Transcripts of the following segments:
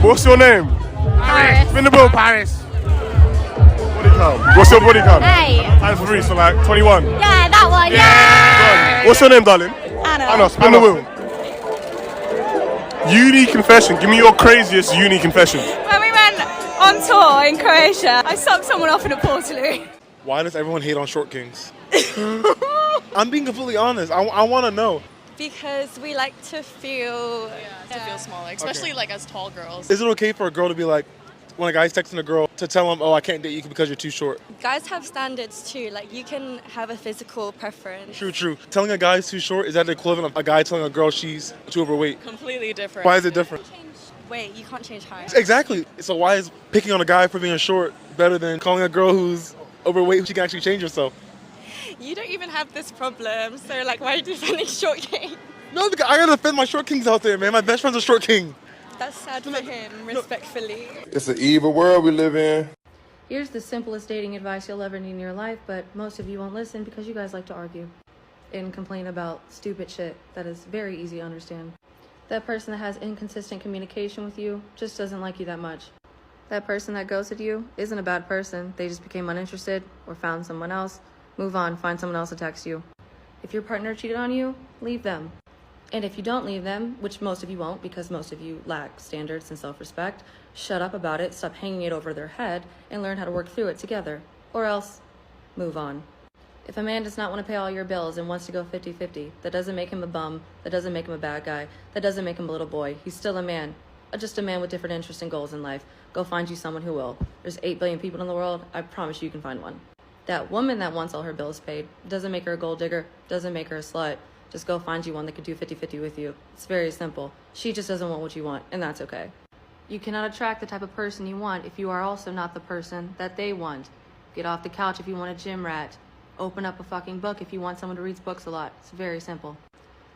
What's your name? Paris. Spin the wheel, Paris. Body count. What's your body count? 8. Times 3, so like 21. Yeah, that one. Yeah. What's your name, darling? Anna. Anna, spin the wheel. Uni confession. Give me your craziest uni confession. When we went on tour in Croatia, I sucked someone off in a portaloo. Why does everyone hate on short kings? I'm being completely honest. I want to know. Because we like to feel... To feel smaller, especially like as tall girls. Is it okay for a girl to be like, when a guy's texting a girl, to tell him, oh, I can't date you because you're too short? Guys have standards too. Like, you can have a physical preference. True. Telling a guy he's too short, is that the equivalent of a guy telling a girl she's too overweight? Completely different. Why is it different? Wait, you can't change height. Exactly. So why is picking on a guy for being short better than calling a girl who's overweight, she can actually change herself? You don't even have this problem, so like, why are you defending short king? No, because I gotta defend my short kings out there, man. My best friend's a short king. That's sad for him, respectfully. It's an evil world we live in. Here's the simplest dating advice you'll ever need in your life, but most of you won't listen because you guys like to argue and complain about stupid shit that is very easy to understand. That person that has inconsistent communication with you just doesn't like you that much. That person that ghosted you isn't a bad person. They just became uninterested or found someone else. Move on, find someone else to text you. If your partner cheated on you, leave them. And if you don't leave them, which most of you won't because most of you lack standards and self-respect, shut up about it, stop hanging it over their head, and learn how to work through it together. Or else, move on. If a man does not want to pay all your bills and wants to go 50-50, that doesn't make him a bum, that doesn't make him a bad guy, that doesn't make him a little boy. He's still a man, just a man with different interests and goals in life. Go find you someone who will. There's 8 billion people in the world, I promise you can find one. That woman that wants all her bills paid doesn't make her a gold digger, doesn't make her a slut. Just go find you one that could do 50-50 with you. It's very simple. She just doesn't want what you want, and that's okay. You cannot attract the type of person you want if you are also not the person that they want. Get off the couch if you want a gym rat. Open up a fucking book if you want someone who reads books a lot. It's very simple.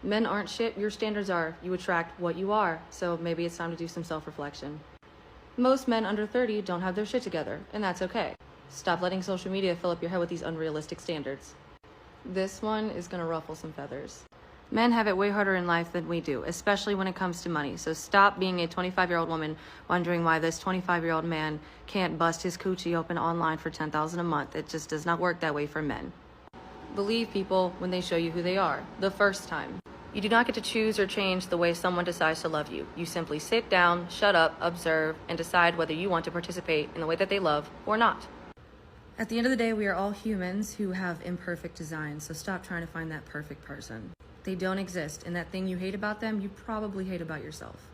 Men aren't shit, your standards are. You attract what you are, so maybe it's time to do some self-reflection. Most men under 30 don't have their shit together, and that's okay. Stop letting social media fill up your head with these unrealistic standards. This one is gonna ruffle some feathers. Men have it way harder in life than we do, especially when it comes to money. So stop being a 25-year-old woman wondering why this 25-year-old man can't bust his coochie open online for $10,000 a month. It just does not work that way for men. Believe people when they show you who they are, the first time. You do not get to choose or change the way someone decides to love you. You simply sit down, shut up, observe, and decide whether you want to participate in the way that they love or not. At the end of the day, we are all humans who have imperfect designs, so stop trying to find that perfect person. They don't exist, and that thing you hate about them, you probably hate about yourself.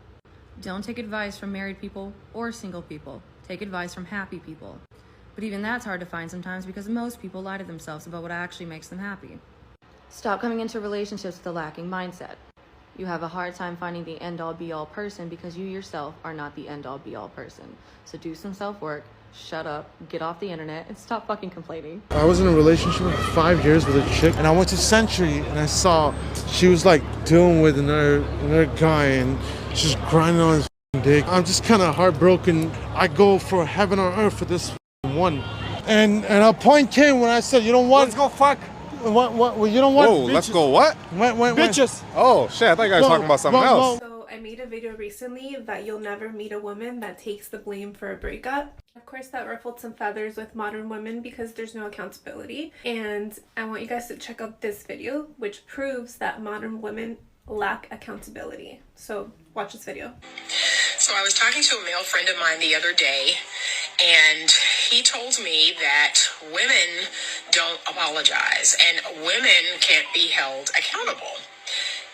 Don't take advice from married people or single people. Take advice from happy people. But even that's hard to find sometimes because most people lie to themselves about what actually makes them happy. Stop coming into relationships with a lacking mindset. You have a hard time finding the end-all be-all person because you yourself are not the end-all be-all person. So do some self-work, shut up, get off the internet, and stop fucking complaining. I was in a relationship for 5 years with a chick, and I went to Century, and I saw she was like dealing with another guy, and she's grinding on his dick. I'm just kind of heartbroken. I go for heaven or earth for this one, and a point came when I said, you know what? Let's go fuck. What? You know what? Whoa, let's go what? Bitches. Oh shit! I thought you guys were talking about something else. So I made a video recently that you'll never meet a woman that takes the blame for a breakup. Of course, that ruffled some feathers with modern women because there's no accountability. And I want you guys to check out this video, which proves that modern women lack accountability. So watch this video. So I was talking to a male friend of mine the other day, and he told me that women don't apologize and women can't be held accountable.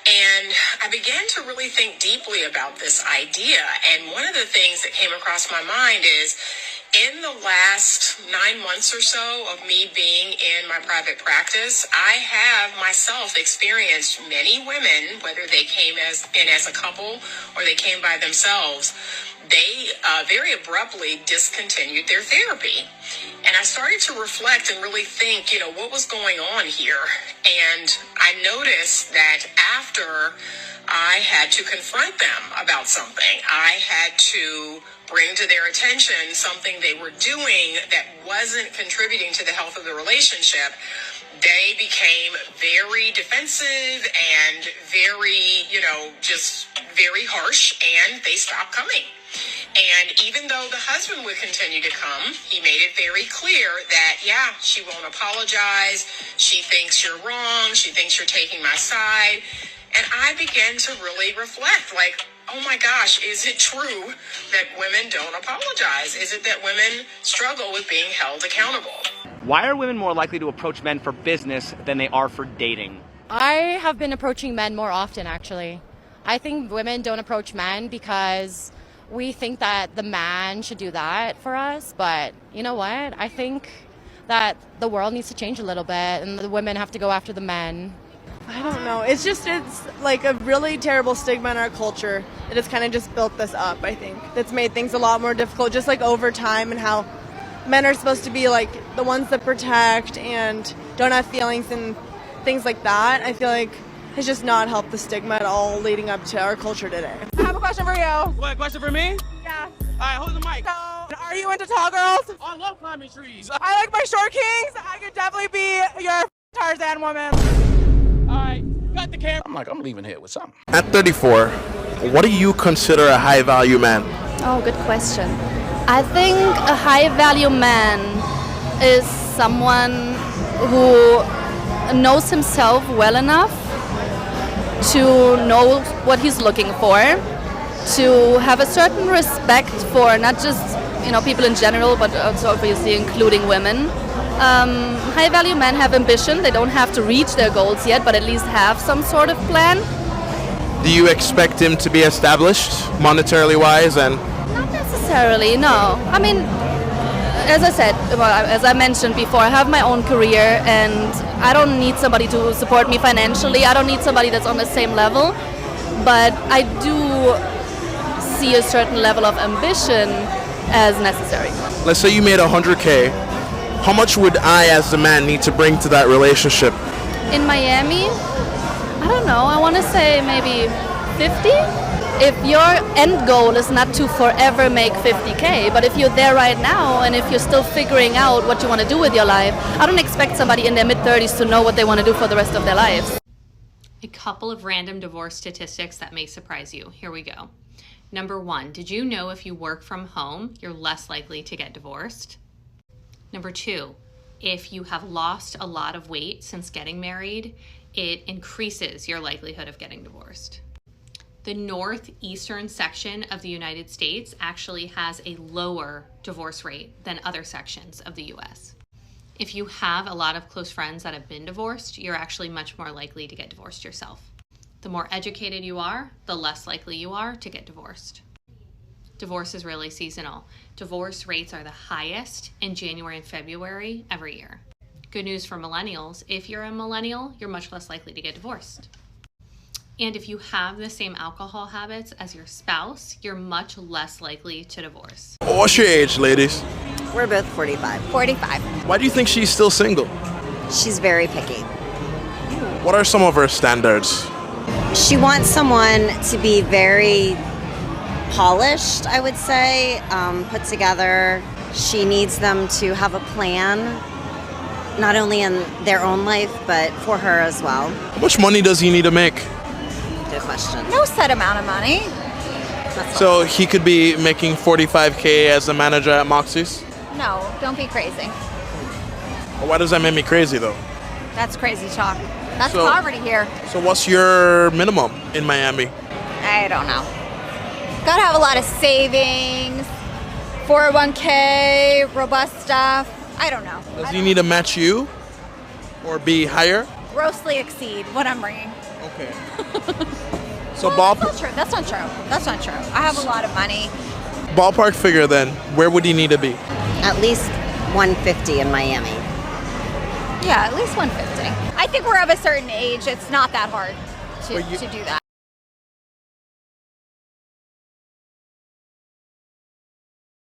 And I began to really think deeply about this idea. And one of the things that came across my mind is, in the last 9 months or so of me being in my private practice, I have myself experienced many women, whether they came in as a couple or they came by themselves, they very abruptly discontinued their therapy. And I started to reflect and really think, what was going on here? And I noticed that after I had to confront them about something, I had to bring to their attention something they were doing that wasn't contributing to the health of the relationship, they became very defensive and very, just very harsh, and they stopped coming. And even though the husband would continue to come, he made it very clear that, yeah, she won't apologize. She thinks you're wrong. She thinks you're taking my side. And I began to really reflect, like, oh my gosh, is it true that women don't apologize? Is it that women struggle with being held accountable? Why are women more likely to approach men for business than they are for dating? I have been approaching men more often, actually. I think women don't approach men because we think that the man should do that for us. But you know what? I think that the world needs to change a little bit and the women have to go after the men. I don't know. It's like a really terrible stigma in our culture. It has kind of just built this up, I think. That's made things a lot more difficult, just like over time, and how men are supposed to be like the ones that protect and don't have feelings and things like that. I feel like has just not helped the stigma at all leading up to our culture today. I have a question for you. What, question for me? Yeah. All right, hold the mic. So, are you into tall girls? I love climbing trees. I like my short kings. I could definitely be your Tarzan woman. All right, got the camera. I'm leaving here with something. At 34, what do you consider a high value man? Oh, good question. I think a high value man is someone who knows himself well enough to know what he's looking for, to have a certain respect for not just people in general, but also obviously including women. High value men have ambition. They don't have to reach their goals yet, but at least have some sort of plan. Do you expect him to be established monetarily wise and Not necessarily, no. I mean, as I said, as I mentioned before, I have my own career and I don't need somebody to support me financially. I don't need somebody that's on the same level. But I do see a certain level of ambition as necessary. let's say you made 100K, how much would I as the man need to bring to that relationship? In Miami, I don't know, I want to say maybe 50. If your end goal is not to forever make 50K, but if you're there right now and if you're still figuring out what you want to do with your life, I don't expect somebody in their mid-30s to know what they want to do for the rest of their lives. A couple of random divorce statistics that may surprise you. Here we go. Number 1, did you know if you work from home, you're less likely to get divorced? Number 2, if you have lost a lot of weight since getting married, it increases your likelihood of getting divorced. The northeastern section of the United States actually has a lower divorce rate than other sections of the US. If you have a lot of close friends that have been divorced, you're actually much more likely to get divorced yourself. The more educated you are, the less likely you are to get divorced. Divorce is really seasonal. Divorce rates are the highest in January and February every year. Good news for millennials, if you're a millennial, you're much less likely to get divorced. And if you have the same alcohol habits as your spouse, you're much less likely to divorce. What's your age, ladies? We're both 45. 45. Why do you think she's still single? She's very picky. What are some of her standards? She wants someone to be very polished, I would say, put together. She needs them to have a plan, not only in their own life, but for her as well. How much money does he need to make? Good question. No set amount of money. So he could be making 45K as a manager at Moxie's? No, don't be crazy. Why does that make me crazy though? That's crazy talk. That's So- poverty here. So what's your minimum in Miami? I don't know. Gotta have a lot of savings, 401k, robust stuff. I don't know. Does he need to match you or be higher? Grossly exceed what I'm bringing. Okay. So That's not true. That's not true. I have a lot of money. ballpark figure then, where would he need to be? At least 150 in Miami. Yeah, at least 150. I think we're of a certain age. It's not that hard to do that.